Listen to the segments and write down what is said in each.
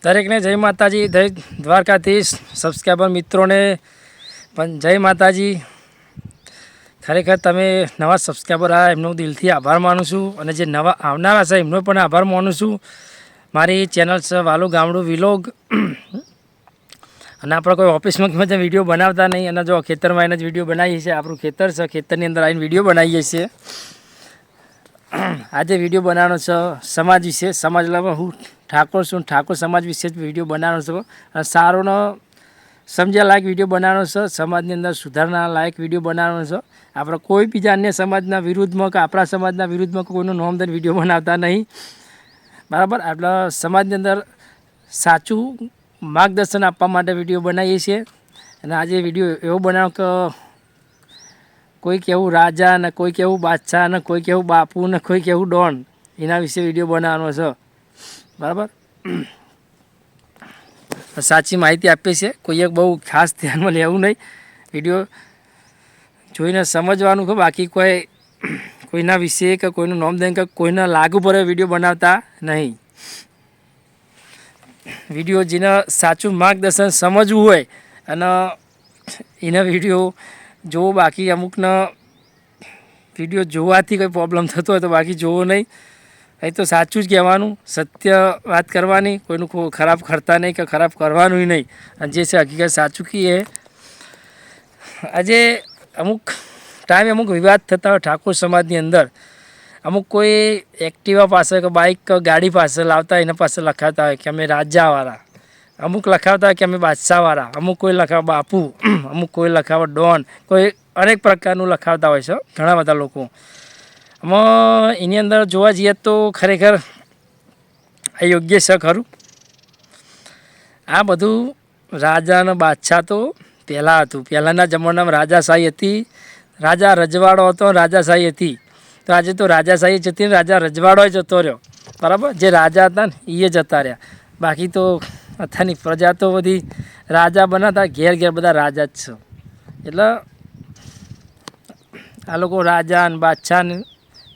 દરેકને જય માતાજી, જય દ્વારકાધીશ. સબસ્ક્રાઈબર મિત્રોને પણ જય માતાજી. ખરેખર તમે નવા સબસ્ક્રાઈબર આવ્યા એમનો દિલથી આભાર માનું છું, અને જે નવા આવનારા છે એમનો પણ આભાર માનું છું. મારી ચેનલ છે વાલું ગામડું વિલોગ, અને આપણે કોઈ ઓફિસમાં ગમે ત્યાં વિડીયો બનાવતા નહીં, અને જો ખેતરમાં આવીને જ વિડીયો બનાવીએ છીએ. આપણું ખેતર છે, ખેતરની અંદર આવીને વિડીયો બનાવીએ છીએ. આજે વિડીયો બનાવવાનો છે સમાજ વિશે. સમાજમાં હું ઠાકોર છું, ઠાકોર સમાજ વિશે જ વિડીયો બનાવવાનો છું. અને સારોનો સમજ્યા લાયક વિડીયો બનાવવાનો છે, સમાજની અંદર સુધારણા લાયક વિડીયો બનાવવાનો છે. આપણે કોઈ બીજા અન્ય સમાજના વિરુદ્ધમાં કે આપણા સમાજના વિરુદ્ધમાં કોઈનું નામ દઈને વિડીયો બનાવતા નહીં, બરાબર. આપણા સમાજની અંદર સાચું માર્ગદર્શન આપવા માટે વિડીયો બનાવીએ છીએ. અને આજે વિડીયો એવો બનાવો કે કોઈ કેવું રાજા ને કોઈ કેવું બાદશાહ ને કોઈ કેવું બાપુ ને કોઈ કેવું ડોન, એના વિશે વિડીયો બનાવવાનો છે, બરાબર. સાચી માહિતી આપીએ છીએ, કોઈએ બહુ ખાસ ધ્યાનમાં લેવું નહીં. વિડીયો જોઈને સમજવાનું કે બાકી કોઈના વિશે કે કોઈનું નામ દઈને કે કોઈને લાગુ પડે વિડીયો બનાવતા નહીં. વિડીયો જેને સાચું માર્ગદર્શન સમજવું હોય અને એના વિડીયો જોવો. બાકી અમુકને વિડીયો જોવાથી કંઈ પ્રોબ્લેમ થતો હોય તો બાકી જોવો નહીં. એ તો સાચું જ કહેવાનું, સત્ય વાત કરવાની, કોઈનું ખરાબ કરતા નહીં કે ખરાબ કરવાનું નહીં. અને જે છે હકીકત સાચું કહીએ. આજે અમુક ટાઈમે અમુક વિવાદ થતા હોય ઠાકોર સમાજની અંદર. અમુક કોઈ એક્ટિવા પાસે કે બાઇક કે ગાડી પાસે લાવતા હોય, એના પાસે લખાવતા હોય કે અમે રાજાવાળા, અમુક લખાવતા હોય કે અમે બાદશાહવાળા, અમુક કોઈ લખાવે બાપુ, અમુક કોઈ લખાવે ડોન, કોઈ અનેક પ્રકારનું લખાવતા હોય છે ઘણા બધા લોકો. આમાં એની અંદર જોવા જઈએ તો ખરેખર આ યોગ્ય છે ખરું? આ બધું રાજા અને બાદશાહ તો પહેલાં હતું. પહેલાંના જમાનામાં રાજાશાહી હતી, રાજા રજવાડો હતો, રાજાશાહી હતી. તો આજે તો રાજાશાહી જતી ને રાજા રજવાડો જતો રહ્યો, બરાબર. જે રાજા હતા ને એ જતા રહ્યા. બાકી તો અત્યારની પ્રજા તો બધી રાજા બનાતા ઘેર ઘેર બધા રાજા જ છે. એટલે આ લોકો રાજા અને બાદશાહ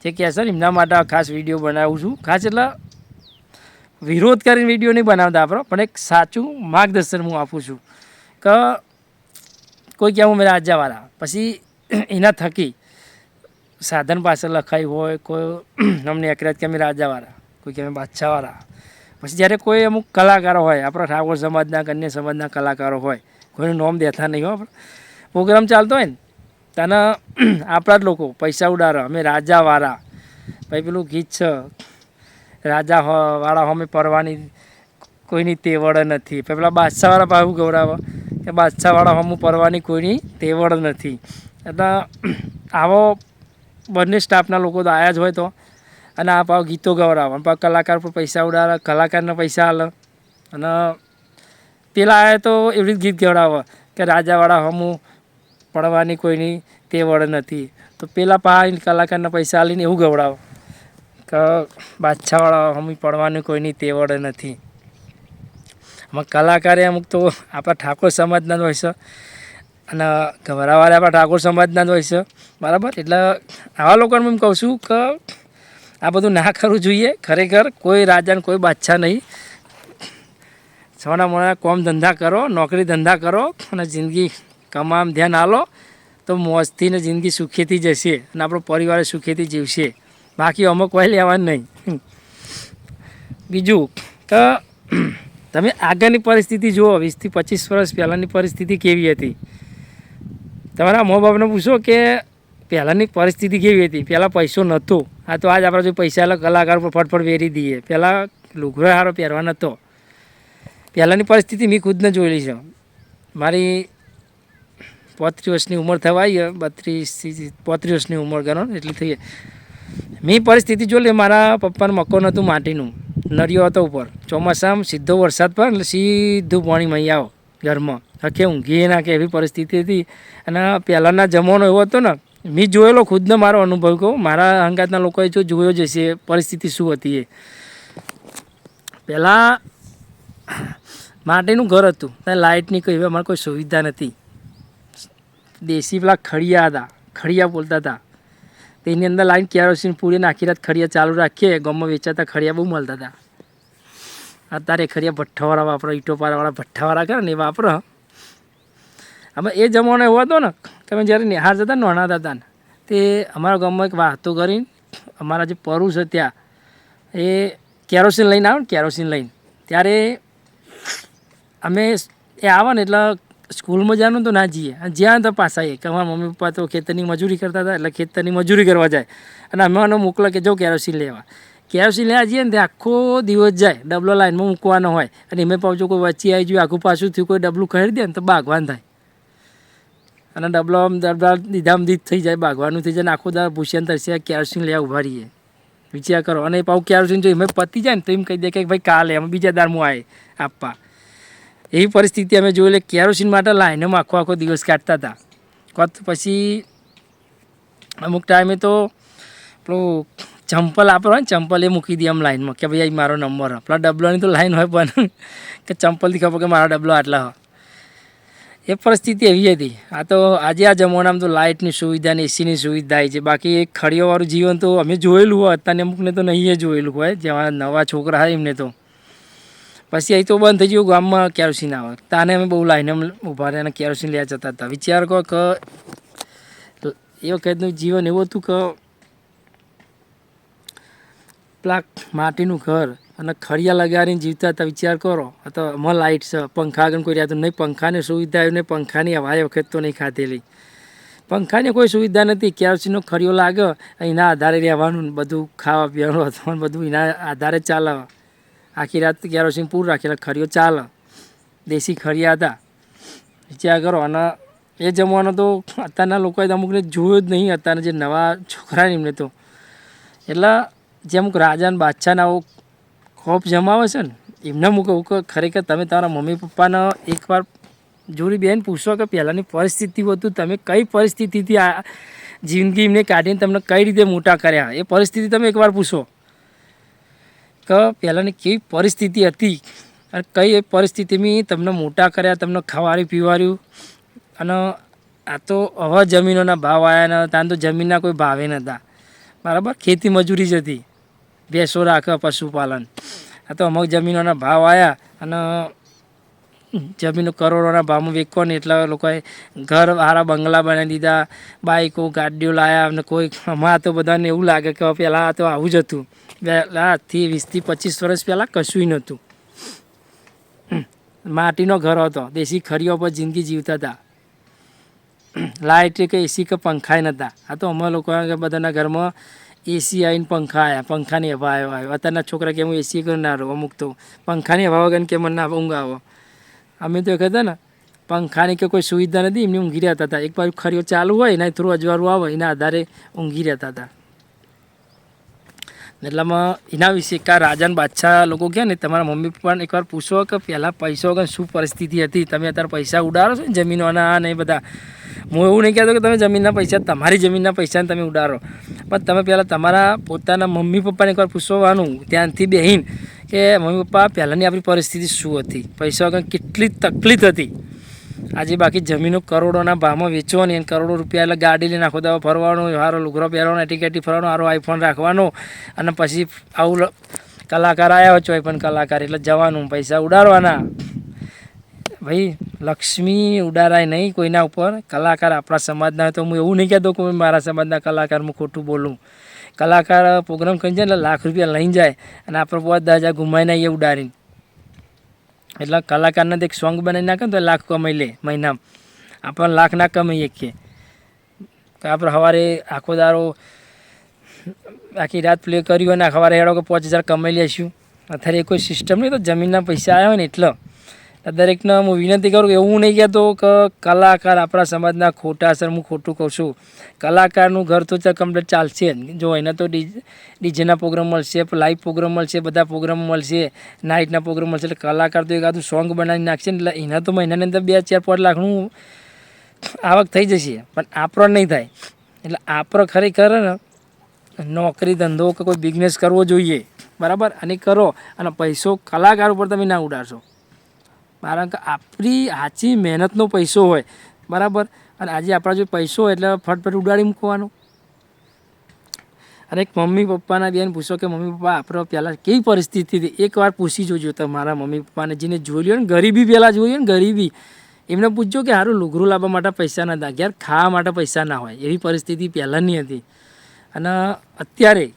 જે કહે છે ને એમના માટે ખાસ વિડીયો બનાવું છું. ખાસ એટલે વિરોધ કરીને વિડીયો નહીં બનાવતા આપણો, પણ એક સાચું માર્ગદર્શન હું આપું છું કે કોઈ કહેવું મેં રાજાવાળા, પછી એના થકી સાધન પાસે લખાયું હોય, કોઈ અમને એકરાત કે અમે રાજાવાળા, કોઈ કે અમે બાદશાહવાળા. પછી જ્યારે કોઈ અમુક કલાકારો હોય, આપણા ઠાકોર સમાજના કન્યા સમાજના કલાકારો હોય, કોઈનું નામ દેતા નહીં હોય, પ્રોગ્રામ ચાલતો હોય ને તને આપણા જ લોકો પૈસા ઉડાડે, અમે રાજાવાળા. ભાઈ પેલું ગીત છે રાજા વાળા અમે પરવાની કોઈની તેવડ નથી. પેલા બાદશાહવાળા પાછું ગૌરાવે કે બાદશાહવાળા હમું પરવાની કોઈની તેવડ નથી. એટલે આવો બંને સ્ટાફના લોકો તો આવ્યા જ હોય તો, અને આ પાછું ગીતો ગવડાવે, પાછું કલાકાર પર પૈસા ઉડાડે, કલાકારને પૈસા આલે. અને પેલા આવ્યા તો એવી રીતે ગીત ગવડાવે કે રાજાવાળા હમું પડવાની કોઈની તેવડ નથી. તો પેલા પાછા કલાકારના પૈસા આલીને એવું ગવડાવે કે બાદશાહવાળા હમી પડવાની કોઈની તેવડ નથી. આમાં કલાકારે અમુક તો આપણા ઠાકોર સમાજના જ હોય છે, અને ગવરાવાળા આપણા ઠાકોર સમાજના જ હોય છે, બરાબર. એટલે આવા લોકોને એમ કહું છું કે આ બધું ના કરવું જોઈએ. ખરેખર કોઈ રાજાને કોઈ બાદશાહ નહીં. સોના મોના કોમ ધંધા કરો, નોકરી ધંધા કરો, અને જિંદગી કમામ ધ્યાન આલો તો મોજથી ને જિંદગી સુખેથી જશે, અને આપણો પરિવાર સુખેથી જીવશે. બાકી અમુક કોઈ લેવાનું નહીં. બીજું કે તમે આગળની પરિસ્થિતિ જુઓ, 20 થી 25 વર્ષ પહેલાંની પરિસ્થિતિ કેવી હતી. તમારા મા બાપને પૂછો કે પહેલાંની પરિસ્થિતિ કેવી હતી. પહેલાં પૈસો નહોતો. આ તો આજ આપણે જો પૈસા એટલે કલાકાર પર ફટફટ વેરી દઈએ. પહેલાં લુગડો સારો પહેરવા નહોતો. પહેલાંની પરિસ્થિતિ મેં ખુદને જોયેલી છે. મારી 35 વર્ષની ઉંમર થવા આવી, 32 35 વર્ષની ઉંમર ગણો એટલી થઈ. મેં પરિસ્થિતિ જોઈ લે. મારા પપ્પાનું મકાન હતું માટીનું, નરિયો હતો ઉપર. ચોમાસામાં સીધો વરસાદ પડે એટલે સીધું પાણી મહી આવો ઘરમાં, કે ઊંઘી નાખે એવી પરિસ્થિતિ હતી. અને પહેલાંના જમાનો એવો હતો ને, મેં જોયેલો ખુદને મારો અનુભવ કહું. મારા અંગાતના લોકોએ જો જોયો જ હશે પરિસ્થિતિ શું હતી. એ પહેલાં માટીનું ઘર હતું, ત્યાં લાઇટની કોઈ એવી અમારે કોઈ સુવિધા નથી. દેશી પેલા ખડિયા હતા, ખડિયા બોલતા હતા. તેની અંદર લાઈન કેરોસીન પૂરી નાખી રાત ખડિયા ચાલુ રાખીએ. ગામમાં વેચાતા ખડિયા બહુ મળતા હતા. અત્યારે ખરીયા ભઠ્ઠાવાળા વાપરો, ઈંટો પારાવાળા ભઠ્ઠાવાળા કરે ને એ વાપરો. અમે એ જમાનો એવો હતો ને કે અમે જ્યારે નિહાર જતા ને નાના હતા ને તે અમારા ગામમાં એક વાતો કરીને અમારા જે પરું છે ત્યાં એ કેરોસીન લઈને આવે ને કેરોસીન લઈને ત્યારે અમે એ આવે ને એટલે સ્કૂલમાં જવાનું તો ના જઈએ અને જ્યાં તો પાછા આવીએ કે અમારા મમ્મી પપ્પા તો ખેતરની મજૂરી કરતા હતા એટલે ખેતરની મજૂરી કરવા જાય અને અમે મને મોકલો કે જો કેરોસીન લેવા. કેરોસીન લેવા જઈએ ને ત્યાં આખો દિવસ જાય, ડબલો લાઈનમાં મૂકવાનો હોય અને એમે પાછું કોઈ વચ્ચે આવી ગયું આખું પાછું થયું કોઈ ડબલું ખરીદે ને તો બાગવાન થાય અને ડબલો દીધામ દીધ થઈ જાય, બાગવાનું થઈ જાય ને આખો દાળ ભૂસ્યા તરસ્યા કેરોસીન લેવા ઉભા રહીએ. વિચાર કરો. અને પાછું કેરોસીન જો એમ પતી જાય ને તો એમ કહી દે કે ભાઈ કાલે અમે બીજા દારમાં આવે આપવા. એવી પરિસ્થિતિ અમે જોઈ લે. કેરોસીન માટે લાઈનમાં આખો દિવસ કાઢતા હતા. પછી અમુક ટાઈમે તો પેલું ચંપલ આપણો ને ચંપલ એ મૂકી દઈએ આમ લાઈનમાં કે ભાઈ અહીં મારો નંબર હોય. પેલા ડબલાની તો લાઈન હોય પણ કે ચંપલથી ખબર કે મારો ડબલો આટલા હોય. એ પરિસ્થિતિ એવી હતી. આ તો આજે આ જમાનામાં તો લાઇટની સુવિધા ને એસીની સુવિધા આવી છે. બાકી એક ખડીઓવાળું જીવન તો અમે જોયેલું હોય, અત્યારે અમુકને તો નહીં જોયેલું હોય, જેવા નવા છોકરા હોય એમને તો. પછી અહીં તો બંધ થઈ ગયું ગામમાં કેરોસીન આવે તાને અમે બહુ લાઈને ઊભા રહ્યા અને કેરોસીન લેવા જતા હતા. વિચાર કહો કે એ વખતનું જીવન એવું હતું કે પેલા માટીનું ઘર અને ખડિયા લગાડીને જીવતા હતા. વિચાર કરો. તો એમાં લાઇટ છે, પંખા આગળ કોઈ રહેતું નહીં, પંખાની સુવિધા આવી નહીં, પંખાની હવા એ વખત તો નહીં ખાધેલી. પંખાની કોઈ સુવિધા નથી. કેરોસીનનો ખડિયો લાગે એના આધારે રહેવાનું, બધું ખાવા પીવાનું હતું, બધું એના આધારે ચાલે. આખી રાત કેરોસીન પૂરું રાખેલા ખડીયો ચાલે. દેશી ખડિયા હતા. વિચાર કરો. અને એ જમાનો તો અત્યારના લોકોએ અમુકને જોયો જ નહીં. અત્યારના જે નવા છોકરા એમને તો એટલે જે અમુક રાજા અને બાદશાહના આવો ખોફ જમાવે છે ને એમને મૂકો ખરેખર તમે તમારા મમ્મી પપ્પાને એકવાર જોડી બેન પૂછો કે પહેલાંની પરિસ્થિતિ હતું, તમે કઈ પરિસ્થિતિથી આ જિંદગી એમને કાઢીને તમને કઈ રીતે મોટા કર્યા એ પરિસ્થિતિ તમે એકવાર પૂછો કે પહેલાંની કેવી પરિસ્થિતિ હતી અને કઈ પરિસ્થિતિમાં તમને મોટા કર્યા, તમને ખવાડ્યું પીવાડ્યું. અને આ તો હવે જમીનોના ભાવ આવ્યા ને ત્યાં તો જમીનના કોઈ ભાવે નહોતા. બરાબર. ખેતી મજૂરી જ હતી, ભેંસો રાખે, પશુપાલન. આ તો અમુક જમીનોના ભાવ આવ્યા અને જમીનો કરોડોના ભાવમાં વેચવો ને એટલા લોકોએ ઘર સારા બંગલા બનાવી દીધા, બાઇકો ગાડીઓ લાવ્યા. અને કોઈ અમારા તો બધાને એવું લાગે કે પહેલાં તો આવું જ હતું. આજથી 20 થી 25 વર્ષ પહેલાં કશું નહોતું. માટીનો ઘર હતો, દેશી ખડીઓ પર જિંદગી જીવતા હતા. લાઇટ કે એસી કે પંખા નહોતા. આ તો અમે લોકો બધાના ઘરમાં એસી આવીને પંખા આવ્યા, પંખાની હવા આવ્યો. અત્યારના છોકરા કે હું એસી કરી ના રહું, અમુક તો પંખાની હવા વગર કે મને ના ઊંઘ આવો. અમે તો કહેતા ને પંખાની કે કોઈ સુવિધા નથી, એમને ઊંઘી રહેતા હતા. એક બાજુ ખરીઓ ચાલુ હોય એના થોડું અજવાળું આવે એના આધારે ઊંઘી રહેતા હતા. એટલામાં એના વિશે કા રાજા ને બાદશાહ લોકો કહે ને તમારા મમ્મી પપ્પાને એકવાર પૂછો કે પહેલાં પૈસા વગર શું પરિસ્થિતિ હતી. તમે અત્યારે પૈસા ઉડાડો છો ને જમીનોના આ ને એ બધા. હું એવું નહીં કહેતો કે તમે જમીનના પૈસા તમારી જમીનના પૈસાને તમે ઉડાડો, પણ તમે પહેલાં તમારા પોતાના મમ્મી પપ્પાને એકવાર પૂછવાનું ત્યાંથી બેહીને કે મમ્મી પપ્પા પહેલાંની આપણી પરિસ્થિતિ શું હતી, પૈસા વગર કેટલી તકલીફ હતી. આજે બાકી જમીનો કરોડોના ભાવમાં વેચવાની અને કરોડો રૂપિયા એટલે ગાડી લઈને આખો દાવા ફરવાનો, સારો લુગરો પહેરવાનો, એટીકેટી ફરવાનો, સારો આઈફોન રાખવાનો અને પછી આવું કલાકાર આવ્યા હોય પણ કલાકાર એટલે જવાનું પૈસા ઉડાડવાના. ભાઈ લક્ષ્મી ઉડાડાય નહીં કોઈના ઉપર. કલાકાર આપણા સમાજના હોય તો હું એવું નહીં કહેતો કે મારા સમાજના કલાકાર હું ખોટું બોલું. કલાકાર પ્રોગ્રામ કરી જાય એટલે લાખ રૂપિયા લઈને જાય અને આપણે 50,000 ગુમાવીને આવીએ ઉડાડીને. એટલે કલાકારને તો એક સોંગ બનાવી નાખે ને તો લાખ કમાઈ લે મહિનામાં. આપણને લાખ ના કમાઈએ કે આપણે સવારે આખો દારો આખી રાત પ્લે કર્યું અને સવારે હેડો કે 5,000 કમાઈ લઈશું. અત્યારે કોઈ સિસ્ટમ નહીં. તો જમીનના પૈસા આવ્યા હોય ને એટલે દરેકને હું વિનંતી કરું કે એવું નહીં કહેતો કે કલાકાર આપણા સમાજના ખોટા છે. હું ખોટું કહું છું. કલાકારનું ઘર તો કમ્પ્લીટ ચાલશે જ. જો એને તો ડીજેના પ્રોગ્રામ મળશે, લાઈવ પ્રોગ્રામ મળશે, બધા પ્રોગ્રામ મળશે, નાઇટના પ્રોગ્રામ મળશે. એટલે કલાકાર તો એકાદું સોંગ બનાવી નાખશે ને એટલે એના તો મહિનાની અંદર 2-4-5 લાખનું આવક થઈ જશે. પણ આપણો નહીં થાય. એટલે આપણો ખરેખર ને નોકરી ધંધો કે કોઈ બિઝનેસ કરવો જોઈએ. બરાબર. અને કરો અને પૈસો કલાકાર ઉપર તમે ના ઉડાડશો. કારણ કે આપણી સાચી મહેનતનો પૈસો હોય. બરાબર. અને આજે આપણા જો પૈસો હોય એટલે ફટફટ ઉડાડી મૂકવાનો. અને એક મમ્મી પપ્પાના બેન પૂછો કે મમ્મી પપ્પા આપણે પહેલાં કેવી પરિસ્થિતિ હતી, એકવાર પૂછી જોજો તમારા મમ્મી પપ્પાને, જેને જોઈ લ્યો ને ગરીબી, પહેલાં જોઈએ ને ગરીબી, એમને પૂછજો કે સારું લુગરું લાવવા માટે પૈસા નહોતા, ઘેર ખાવા માટે પૈસા ના હોય, એવી પરિસ્થિતિ પહેલાંની હતી. અને અત્યારે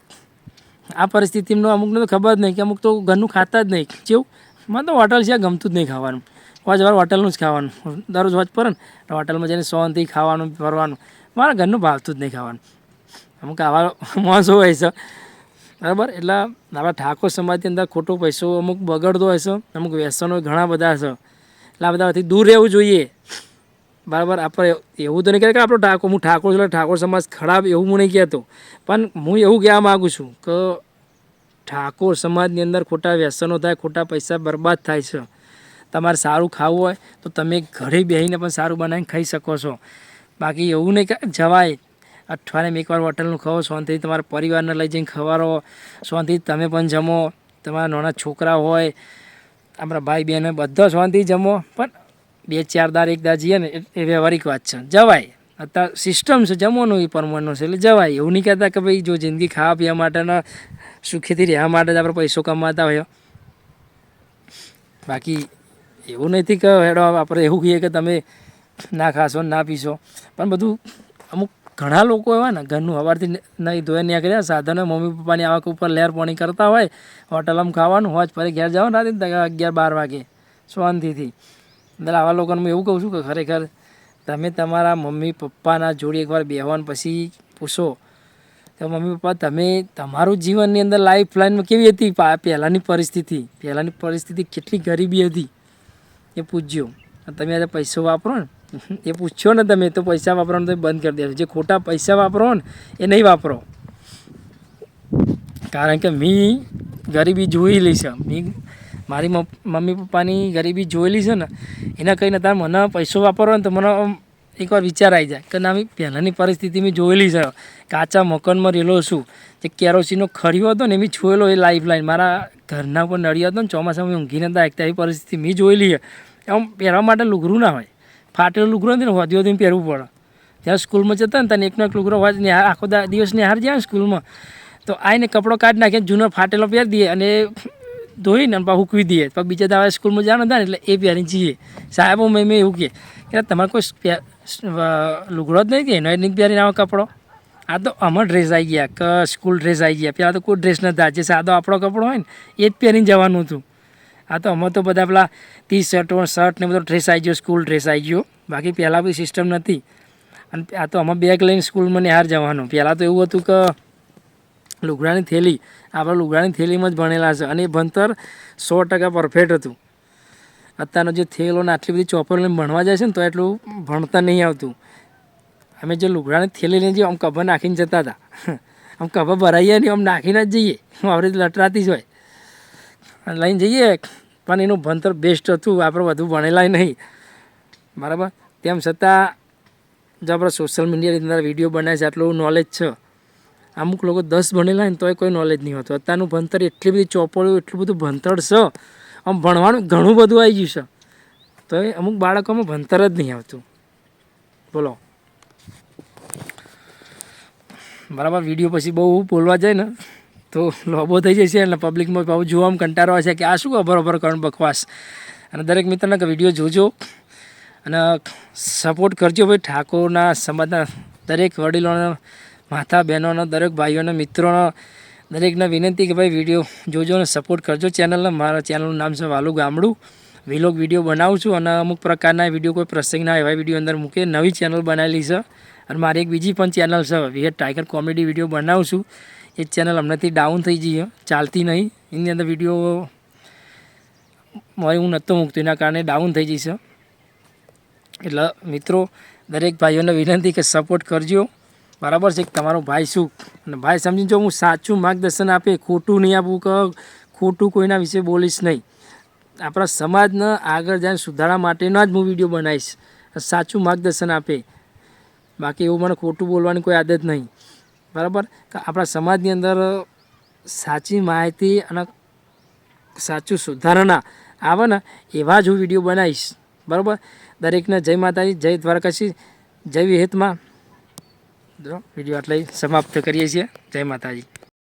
આ પરિસ્થિતિ એમનો અમુકને તો ખબર જ નહીં કે અમુક તો ઘરનું ખાતા જ નહીં. કેવું મને તો હોટલ છે ગમતું જ નહીં ખાવાનું, હોજ વાર હોટલનું જ ખાવાનું, દરરોજ હોજ પર ને હોટલમાં જઈને શાંતિથી ખાવાનું ફરવાનું, મારા ઘરનું ભાવતું જ નહીં ખાવાનું. અમુક આવા માણસો હોય છે બરાબર. એટલે આપણા ઠાકોર સમાજની અંદર ખોટો પૈસો અમુક બગડતો હોય છે, અમુક વ્યસનો ઘણા બધા છે, એટલે આ બધાથી દૂર રહેવું જોઈએ બરાબર. આપણે એવું તો નહીં કહે કે આપણો હું ઠાકોર છું એટલે ઠાકોર સમાજ ખરાબ, એવું હું નહીં કહેતો, પણ હું એવું કહેવા માગું છું કે ઠાકોર સમાજની અંદર ખોટા વ્યસનો થાય, ખોટા પૈસા બરબાદ થાય છે. તમારે સારું ખાવું હોય તો તમે ઘરે બેસીને પણ સારું બનાવીને ખાઈ શકો છો. બાકી એવું નહીં કે જવાય અઠવાડિયામાં એકવાર હોટલનું ખાઓ, શાંતિથી તમારા પરિવારને લઈ જઈને ખવારો, શાંતિથી તમે પણ જમો, તમારા નાના છોકરા હોય, આપણા ભાઈ બહેન હોય, બધા શાંતિથી જમો. પણ 2-4 દાર એક દાર જઈએ ને એ વ્યવહારિક વાત છે, જવાય. અત્યારે સિસ્ટમ છે જમવાનું એ પરમાણનું છે એટલે જવાય. એવું નહીં કહેતા કે ભાઈ જો જિંદગી ખાવા પીવા માટેના સુખેથી રહેવા માટે જ આપણે પૈસો કમાતા હોય. બાકી એવું નથી કે હેડો આપણે એવું કહીએ કે તમે ના ખાશો ના પીશો, પણ બધું અમુક ઘણા લોકો એવા ને ઘરનું સવારથી નહીં ધોયા નહીં કર્યા સાધનો મમ્મી પપ્પાની આવક ઉપર લહેર પાણી કરતા હોય, હોટલમાં ખાવાનું હોજ ફરી ઘેર જવાનું રાતે 11-12 વાગે શાંતિથી. એટલે આવા લોકોને હું એવું કહું છું કે ખરેખર તમે તમારા મમ્મી પપ્પાના જોડે એકવાર બેહવાનું પછી પૂછો તો મમ્મી પપ્પા તમે તમારું જીવનની અંદર લાઈફ લાઈનમાં કેવી હતી, પહેલાંની પરિસ્થિતિ કેટલી ગરીબી હતી એ પૂછજો. તમે આજે પૈસો વાપરો ને એ પૂછ્યો ને તમે તો પૈસા વાપરવાનું તમે બંધ કરી દેજો. જે ખોટા પૈસા વાપરો ને એ નહીં વાપરો, કારણ કે મેં ગરીબી જોયેલી છે, મારી મમ્મી પપ્પાની ગરીબી જોયેલી છે ને એના કહીને તાર મને પૈસો વાપરવો ને તો મને એકવાર વિચાર આવી જાય કે ના મેં પહેલાંની પરિસ્થિતિ મેં જોયેલી છે. કાચા મકાનમાં રહેલો છું, જે કેરોસીનનો ખર્યો હતો ને એ મેં જોયેલો, એ લાઈફ લાઈન મારા ઘરના ઉપર નડ્યો હતો ને ચોમાસામાં ઊંઘી નતા એકતા એવી પરિસ્થિતિ મેં જોયેલી છે. એમ પહેરવા માટે લુગરું ના હોય, ફાટેલું લુગરું નથી ને હોધી હોધીને પહેરવું પડે. ત્યાં સ્કૂલમાં જતા ને તને એકનો એક લુગરો હોય નિહાર આખો દિવસ નિહાર જાય ને સ્કૂલમાં તો આવીને કપડો કાઢી નાખીને જૂનો ફાટેલો પહેરી દઈએ અને ધોઈને અને પાછું હૂકવી દઈએ. પછી બીજા દાવા સ્કૂલમાં જવાનું હતા ને એટલે એ પહેરીને જઈએ. સાહેબો મેં એવું કે તમારે કોઈ લુગડો જ નહીં કે એનો નહીં પહેરીને આવો કપડો, આ તો આમાં ડ્રેસ આવી ગયા કે સ્કૂલ ડ્રેસ આવી ગયા. પહેલાં તો કોઈ ડ્રેસ નહોતા, જે સાદો આપણો કપડો હોય ને એ જ પહેરીને જવાનું હતું. આ તો અમે તો બધા પેલા શર્ટ ને બધો ડ્રેસ આવી ગયો, સ્કૂલ ડ્રેસ આવી ગયો. બાકી પહેલાં બી સિસ્ટમ નથી. અને આ તો અમે બેગ લઈને સ્કૂલમાં નિહાર જવાનું. પહેલાં તો એવું હતું કે લુગડાની થેલી, આપણે લુગડાની થેલીમાં જ ભણેલા છે અને એ ભણતર 100% પરફેક્ટ હતું. અત્યારનો જે થેલો ને આટલી બધી ચોપડીઓ લઈને ભણવા જાય છે ને તો એટલું ભણતર નહીં આવતું. અમે જે લુગડાની થેલી લઈને જઈએ આમ કભર નાખીને જતા હતા, આમ કભર ભરાઈએ નહીં આમ નાખીને જ જઈએ, આવડી લટરાતી જ હોય લઈને જઈએ. પણ એનું ભણતર બેસ્ટ હતું, આપણે વધુ ભણેલાય નહીં બરાબર. તેમ છતાં જો આપણે સોશિયલ મીડિયાની અંદર વિડીયો બનાવે છે આટલું નોલેજ છે. અમુક લોકો 10 ભણેલા હોય ને તોય કોઈ નોલેજ નહીં હોતું. અત્યારનું ભણતર એટલી બધી ચોપડીઓ એટલું બધું ભણતર છે, આમ ભણવાનું ઘણું બધું આવી ગયું છે તો એ અમુક બાળકોમાં ભણતર જ નહીં આવતું. બોલો બરાબર. વિડીયો પછી બહુ બોલવા જાય ને તો લોબો થઈ જશે એટલે પબ્લિકમાં બહુ જોવામાં કંટાળો આવે છે કે આ શું અભર કરણ બકવાસ. અને દરેક મિત્રને કે વિડીયો જોજો અને સપોર્ટ કરજો ભાઈ. ઠાકોરના સમાજના દરેક વડીલોને, માતા બહેનોનો, દરેક ભાઈઓને, મિત્રોનો દરેકને વિનંતી કે ભાઈ વિડીયો જોજો અને સપોર્ટ કરજો ચેનલને. મારા ચેનલનું નામ છે વાલું ગામડું. વિલોગ વિડીયો બનાવું છું અને અમુક પ્રકારના વિડીયો કોઈ પ્રસંગના એવા વિડીયો અંદર મૂકે. નવી ચેનલ બનાવેલી છે અને મારી એક બીજી પણ ચેનલ છે વિહેડ ટાઈગર કોમેડી વિડીયો બનાવું છું. એ ચેનલ હમણાંથી ડાઉન થઈ ગઈ, ચાલતી નહીં. એની અંદર વિડીયો મારી હું નહોતો મૂકતો એના કારણે ડાઉન થઈ જઈશ. એટલે મિત્રો દરેક ભાઈઓને વિનંતી કે સપોર્ટ કરજો બરાબર છે. તમારો ભાઈ શું અને ભાઈ સમજીને જો હું સાચું માર્ગદર્શન આપે, ખોટું નહીં આપું કે ખોટું કોઈના વિશે બોલીશ નહીં. આપણા સમાજને આગળ જઈને સુધારવા માટેના જ હું વિડીયો બનાવીશ, સાચું માર્ગદર્શન આપે. બાકી એવું મને ખોટું બોલવાની કોઈ આદત નહીં બરાબર. કે આપણા સમાજની અંદર સાચી માહિતી અને સાચું સુધારણા આવે ને એવા જ હું વિડીયો બનાવીશ બરાબર. દરેકને જય માતાજી, જય દ્વારકાશી, જય વિહેતમાં. વિડીયો આટલે સમાપ્ત કરીએ છીએ. જય માતાજી.